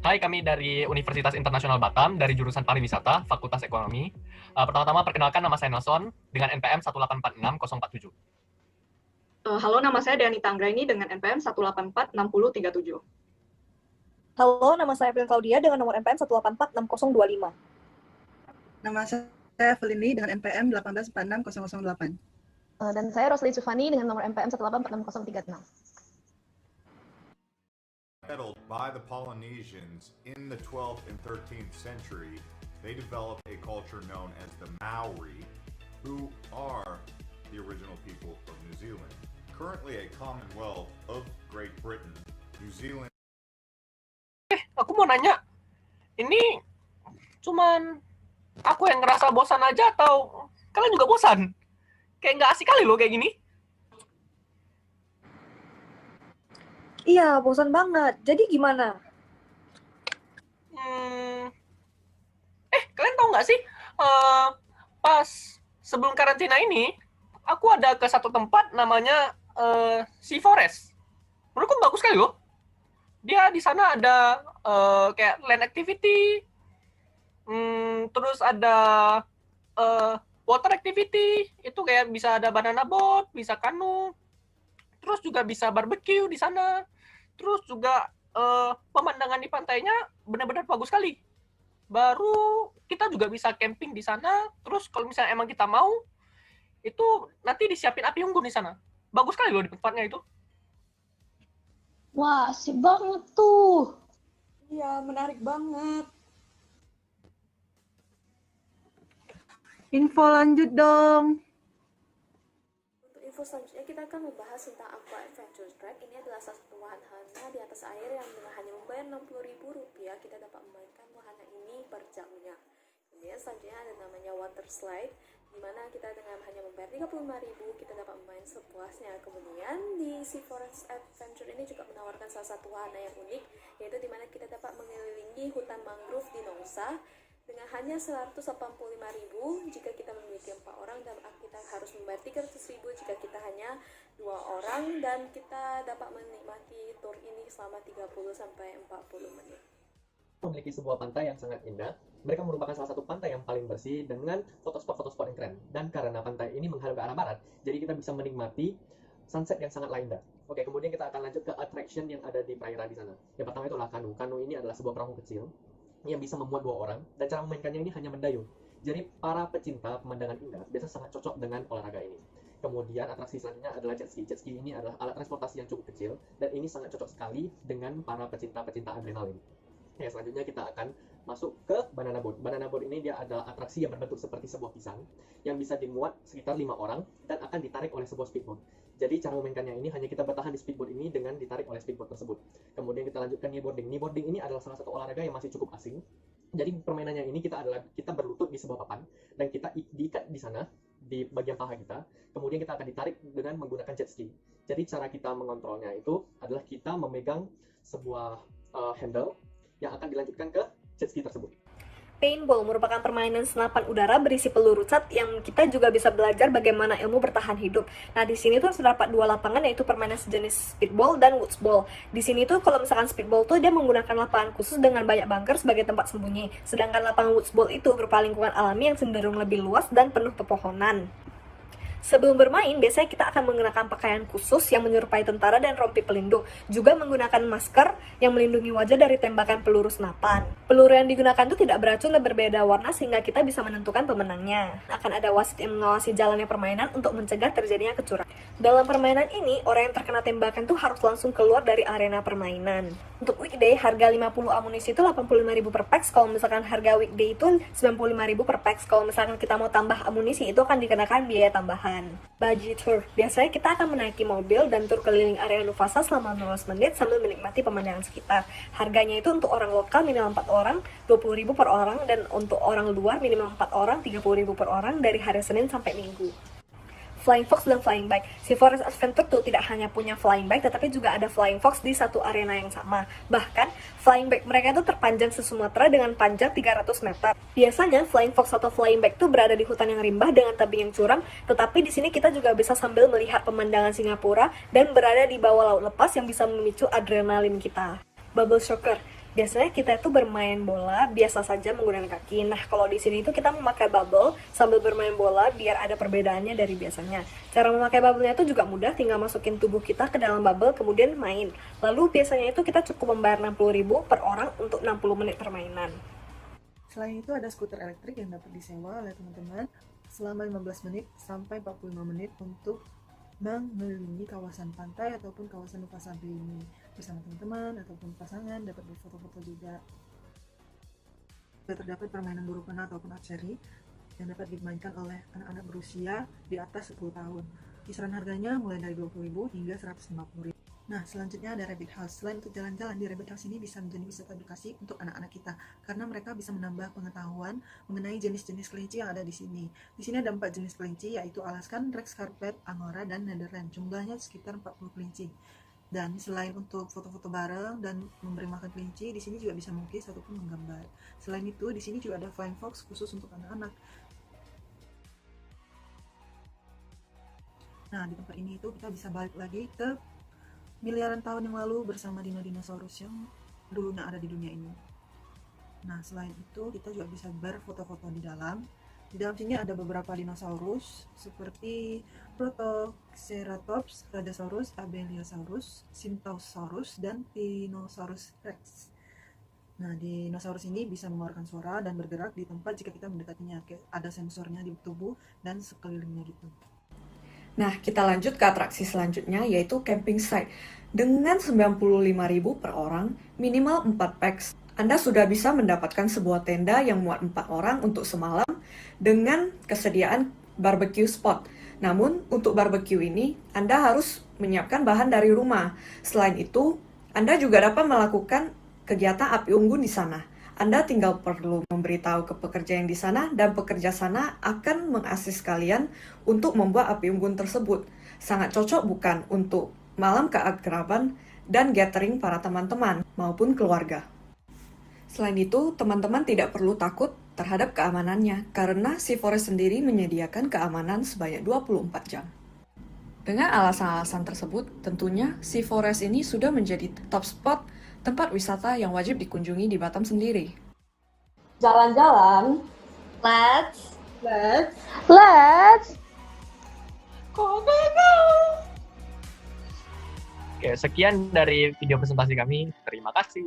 Hai, kami dari Universitas Internasional Batam, dari jurusan Pariwisata, Fakultas Ekonomi. Pertama-tama perkenalkan, nama saya Nelson, dengan NPM 1846047. Halo, nama saya Dianita Anggraini dengan NPM 1846037. Halo, nama saya April Claudia dengan nomor NPM 1846025. Nama saya Felini dengan NPM 1846008. Dan saya Roslyn Sufani dengan nomor NPM 1846036. Settled by the Polynesians in the 12th and 13th century, they developed a culture known as the Maori, who are the original people of New Zealand. Currently a Commonwealth of Great Britain, New Zealand. Aku mau nanya, ini cuman aku yang ngerasa bosan aja atau kalian juga bosan? Kayak nggak asik kali loh kayak gini. Iya, bosan banget. Jadi gimana? Kalian tahu nggak sih, pas sebelum karantina ini, aku ada ke satu tempat namanya Sea Forest. Menurutku bagus sekali loh. Dia di sana ada kayak land activity, terus ada water activity, itu kayak bisa ada banana boat, bisa kanu, terus juga bisa barbecue di sana. Terus juga pemandangan di pantainya benar-benar bagus sekali. Baru kita juga bisa camping di sana. Terus kalau misalnya emang kita mau, itu nanti disiapin api unggun di sana. Bagus sekali loh di tempatnya itu. Wah, asik banget tuh. Iya, menarik banget. Info lanjut dong. Untuk info selanjutnya kita akan membahas tentang Aqua Adventure Track. Ini adalah satu wahana di atas air yang dengan hanya membayar Rp60.000 kita dapat memainkan wahana ini per jamnya. Kemudian selanjutnya ada namanya Water Slide, di mana kita dengan hanya membayar Rp35.000 kita dapat bermain sepuasnya. Kemudian di Sea Forest Adventure ini juga menawarkan salah satu wahana yang unik, yaitu di mana kita dapat mengelilingi hutan mangrove di Noosa dengan hanya Rp185.000 jika kita memiliki 4 orang, dan kita harus membayar Rp300.000 jika kita hanya 2 orang, dan kita dapat menikmati tour ini selama 30-40 menit. Memiliki sebuah pantai yang sangat indah. Mereka merupakan salah satu pantai yang paling bersih dengan fotospot yang keren. Dan karena pantai ini menghadap ke arah barat, jadi kita bisa menikmati sunset yang sangat indah. Oke, kemudian kita akan lanjut ke attraction yang ada di perairan di sana. Yang pertama itulah kanu. Kanu ini adalah sebuah perahu kecil yang bisa memuat 2 orang, dan cara memainkannya ini hanya mendayung. Jadi para pecinta pemandangan indah biasa sangat cocok dengan olahraga ini. Kemudian atraksi selanjutnya adalah jet ski. Jet ski ini adalah alat transportasi yang cukup kecil, dan ini sangat cocok sekali dengan para pecinta-pecinta adrenalin. Ya, selanjutnya kita akan masuk ke banana boat. Banana boat ini dia adalah atraksi yang berbentuk seperti sebuah pisang yang bisa dimuat sekitar 5 orang dan akan ditarik oleh sebuah speedboat. Jadi cara memainkannya ini hanya kita bertahan di speedboat ini dengan ditarik oleh speedboat tersebut. Kemudian kita lanjutkan kneeboarding. Kneeboarding ini adalah salah satu olahraga yang masih cukup asing. Jadi permainannya ini kita berlutut di sebuah papan dan kita diikat di sana di bagian paha kita. Kemudian kita akan ditarik dengan menggunakan jet ski. Jadi cara kita mengontrolnya itu adalah kita memegang sebuah handle yang akan dilanjutkan ke jet ski tersebut. Paintball merupakan permainan senapan udara berisi peluru cat yang kita juga bisa belajar bagaimana ilmu bertahan hidup. Nah, di sini tuh terdapat 2 lapangan, yaitu permainan sejenis speedball dan woodsball. Di sini tuh kalau misalkan speedball tuh dia menggunakan lapangan khusus dengan banyak bunker sebagai tempat sembunyi. Sedangkan lapangan woodsball itu berupa lingkungan alami yang cenderung lebih luas dan penuh pepohonan. Sebelum bermain, biasanya kita akan menggunakan pakaian khusus yang menyerupai tentara dan rompi pelindung. Juga menggunakan masker yang melindungi wajah dari tembakan peluru senapan. Peluru yang digunakan itu tidak beracun dan berbeda warna sehingga kita bisa menentukan pemenangnya. Akan ada wasit yang mengawasi jalannya permainan untuk mencegah terjadinya kecurangan. Dalam permainan ini, orang yang terkena tembakan tuh harus langsung keluar dari arena permainan. Untuk weekday, harga 50 amunisi itu Rp85.000 per packs. Kalau misalkan harga weekday itu Rp95.000 per packs. Kalau misalkan kita mau tambah amunisi, itu akan dikenakan biaya tambahan. Budget tour. Biasanya kita akan menaiki mobil dan tur keliling area Nuvasa selama 15 menit sambil menikmati pemandangan sekitar. Harganya itu untuk orang lokal minimal 4 orang, Rp20.000 per orang, dan untuk orang luar minimal 4 orang, Rp30.000 per orang dari hari Senin sampai Minggu. Flying Fox dan Flying Bike. Sea Forest Adventure tuh tidak hanya punya Flying Bike, tetapi juga ada Flying Fox di satu arena yang sama. Bahkan, Flying Bike mereka itu terpanjang se-Sumatera dengan panjang 300 meter. Biasanya, Flying Fox atau Flying Bike tuh berada di hutan yang rimbah dengan tebing yang curam, tetapi di sini kita juga bisa sambil melihat pemandangan Singapura dan berada di bawah laut lepas yang bisa memicu adrenalin kita. Bubble Shocker. Biasanya kita itu bermain bola biasa saja menggunakan kaki. Nah, kalau di sini itu kita memakai bubble sambil bermain bola biar ada perbedaannya dari biasanya. Cara memakai bubble-nya itu juga mudah, tinggal masukin tubuh kita ke dalam bubble kemudian main. Lalu biasanya itu kita cukup membayar 60.000 per orang untuk 60 menit permainan. Selain itu ada skuter elektrik yang dapat disewa oleh teman-teman selama 15 menit sampai 45 menit untuk mengelilingi kawasan pantai ataupun kawasan Nusa Sambi ini bersama teman-teman ataupun pasangan, dapat berfoto-foto juga. Terdapat permainan boru panah ataupun archery yang dapat dimainkan oleh anak-anak berusia di atas 10 tahun. Kisaran harganya mulai dari 20.000 hingga 150.000. Nah, selanjutnya ada Rabbit House. Selain untuk jalan-jalan di Rabbit House ini bisa menjadi wisata edukasi untuk anak-anak kita karena mereka bisa menambah pengetahuan mengenai jenis-jenis kelinci yang ada di sini. Di sini ada 4 jenis kelinci yaitu Alaskan, Rex Carpet, Angora, dan Netherland. Jumlahnya sekitar 40 kelinci. Dan selain untuk foto-foto bareng dan memberi makan kelinci, di sini juga bisa melukis ataupun menggambar. Selain itu, di sini juga ada Flying Fox khusus untuk anak-anak. Nah, di tempat ini itu kita bisa balik lagi ke miliaran tahun yang lalu bersama dinosaurus yang dulunya ada di dunia ini. Nah, selain itu kita juga bisa berfoto-foto di dalam. Di dalam sini ada beberapa dinosaurus seperti Protoceratops, Rajasaurus, Abelisaurus, Synthosaurus, dan Tyrannosaurus Rex. Nah, dinosaurus ini bisa mengeluarkan suara dan bergerak di tempat jika kita mendekatinya. Ada sensornya di tubuh dan sekelilingnya gitu. Nah, kita lanjut ke atraksi selanjutnya yaitu camping site. Dengan 95.000 per orang, minimal 4 packs, Anda sudah bisa mendapatkan sebuah tenda yang muat 4 orang untuk semalam dengan kesediaan barbecue spot. Namun, untuk barbecue ini, Anda harus menyiapkan bahan dari rumah. Selain itu, Anda juga dapat melakukan kegiatan api unggun di sana. Anda tinggal perlu memberitahu ke pekerja yang di sana dan pekerja sana akan mengasis kalian untuk membuat api unggun tersebut. Sangat cocok bukan untuk malam keakraban dan gathering para teman-teman maupun keluarga. Selain itu, teman-teman tidak perlu takut terhadap keamanannya karena Sea Forest sendiri menyediakan keamanan sebanyak 24 jam. Dengan alasan-alasan tersebut, tentunya Sea Forest ini sudah menjadi top spot tempat wisata yang wajib dikunjungi di Batam sendiri. Jalan-jalan. Let's Go! Oke, sekian dari video presentasi kami. Terima kasih.